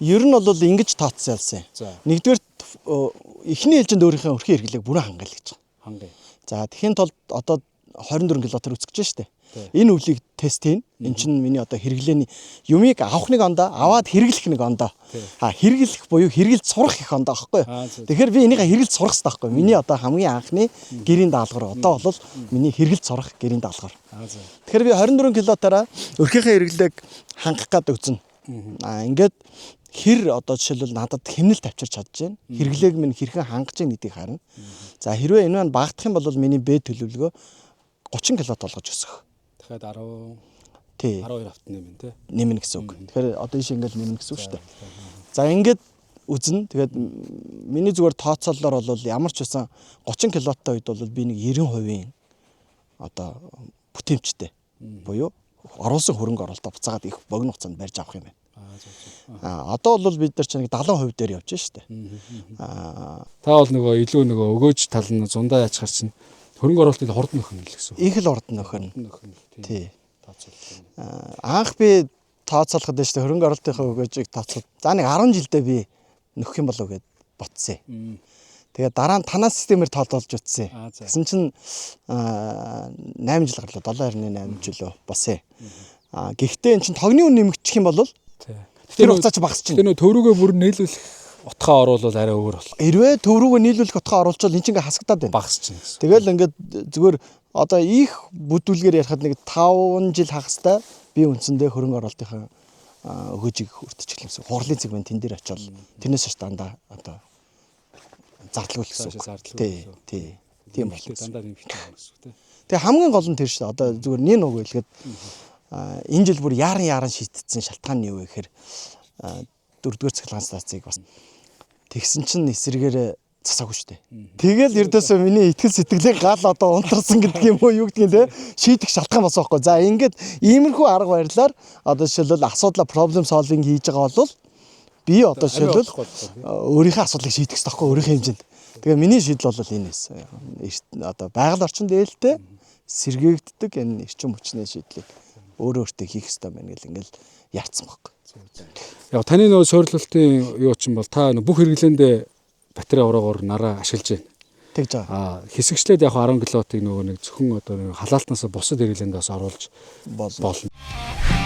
Ер нь бол ингэж тооцсон явсан. Нэгдүгээр эхний ээлжинд өөрийнхөө өрхийн хэрэглээг бүрэн хангая гэж байгаа. За тэгэхээр тулд одоо 24 км үсгэж штэ. Энэ өвлийг тестийн эн чинь миний одоо хэрэглээний юмыг авах нэг ондоо аваад хэрэглэх нэг ондоо. Хэрэглэх буюу хэрэгэлд сурах их ондоо байхгүй юу? Тэгэхээр би энийгээ хэрэгэлд сурах хэрэгтэй байхгүй юу? Миний одоо хамгийн анхны гэрийн даалгавар одоо бол миний хэрэгэлд сурах гэрийн даалгавар. Тэгэхээр би 24 км-аараа өрхийнхээ хэрэглээг хангах гээд үзнэ. Ингээд хэр одоо жишээлбэл надад хэмнэлт авчирч чадж байна. Хэрэглээг минь хэрхэн хангаж байна гэдгийг харна. За хэрвээ энэ маань багтах юм бол миний б төлөвлөгөө 30 км болгож өсөх. Тэгэхээр 12 хавт нэмэн тий. Нэмнэ гэсэн үг. Тэгэхээр одоо ийш ингээл нэмнэ гэсэн үг шүү дээ. За ингээд үзнэ. Тэгээд миний зүгээр тооцоололоор бол ямар ч байсан 30 км-тай үед бол би нэг 90% одоо бүтээмжтэй буюу оруулсан хөрөнгө оруулалтаа буцаагаад их богино хугацаанд барьж авах юм байна. Одоо бол бид нар ч нэг 70% дээр явж штэ. Та бол нөгөө илүү нөгөө өгөөж тал нь зундаа яачаар чинь хөрөнгө оруулалтыг хурдан нөхөн л гэсэн. Их л хурдан нөхөн. Тий. Анх би тооцоолоход байж та хөрөнгө оруулалтынхаа өгөөжийг тооцоод за нэг 10 жилдээ би нөхөх юм болов гэд ботсон. Тэгээд дараа нь танаа системээр тоолж утсан. Гэсэн чинь 8 жил гарлаа 7.8 жил болсон. Гэхдээ эн чинь тогны үн нэмэгдчих юм бол тэр хугацаа чи багасч чинь. Тэр нөө төврөгөө бүр нийлүүлэх утгаа оруулал арай өөр болох. Хэрвээ төврөгөө нийлүүлэх утгаа оруулчвал эн чинь ингээ хасагдаад байна. Багасч чинь. Тэгэл ингээд зүгээр одоо их бүтүүлгээр ярихад нэг 5 жил хагастай би үндсэндээ хөрөнгө оруулалтынхаа өгөөжийг хүртэж эхлэв. Хурлын цэгмэн тэн дээр очивол тэрнээс ч дандаа одоо зардалгүй гэсэн үг. Тий. Тийм бол дандаа нэмэгдэх юм гэсэн үг тий. Тэгээ хамгийн гол нь тэр шүү дээ. Одоо зүгээр нэг үг хэлгээд энэ жил бүр яаран шийдтсэн шалтгаан нь юу вэ гэхээр 4-р цахилгаан станцыг бас тэгсэн чинь эсрэгээр засаагүй шүү дээ. Тэгэл ердөөсөө миний итгэл сэтгэлийн гал одоо унтарсан гэдэг юм уу юу гэдгийг те шийдэх шалтгаан болсон байхгүй. За ингээд иймэрхүү арга барилаар одоо жишээлбэл асуудлаа проблем солвинг хийж байгаа бол би одоо жишээлбэл өөрийнхөө асуудлыг шийдэх хэрэгтэй байхгүй өөрийнхөө хэмжээнд. Тэгээ миний шийдэл бол энэ эсэ. Одоо байгаль орчин дээлтэй сэргээгддэг энэ эрчим хүчний шийдлийг өөртөө хийх хэрэгтэй байна гэл ингээл яарсан байхгүй. Яг таны нөө суйрлалтын юу ч юм бол та бүх хэрэглээндээ батарей ураагаар нараа ашиглаж байна. Тэгж байгаа. Хэсэгчлээд яг 10 км-ыг нөгөө нэг зөвхөн одоо халаалтнаас бусад хэрэглээнд бас оруулж болно.